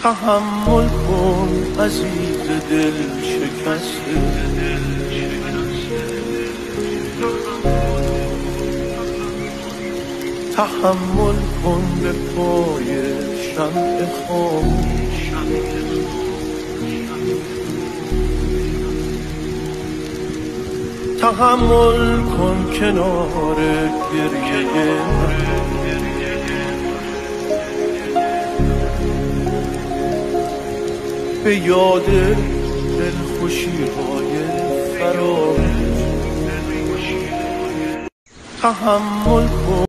تحمل کن عزیز دل شکسته، تحمل کن به پای شمع خاموش، تحمل کن کنار گریه من، به یاد دلخوشی‌های فراموش. تحمل کن